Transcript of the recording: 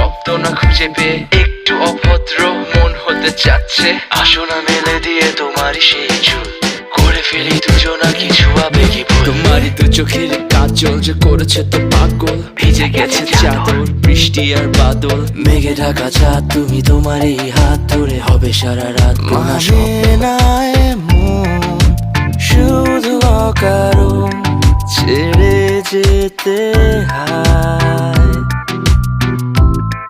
শব্দ না খুঁজে পেয়ে একটু অভদ্র মন হতে চাচ্ছে, আসনা মেলে দিয়ে তোমারই সেই চুল করে ফেলি দুজনা কিছু আবেগী ভুল। তোমারই দু চোখের কাজল যে করেছে তো পাগল, ভিজে গেছে চাদর বৃষ্টি আর বাদল, মেঘে ঢাকা চাঁদ তুমি তোমারই হাত ধরে হবে সারা রাত গোনা স্বপ্ন। শুধু অকারণ ছেড়ে যেতে হয়।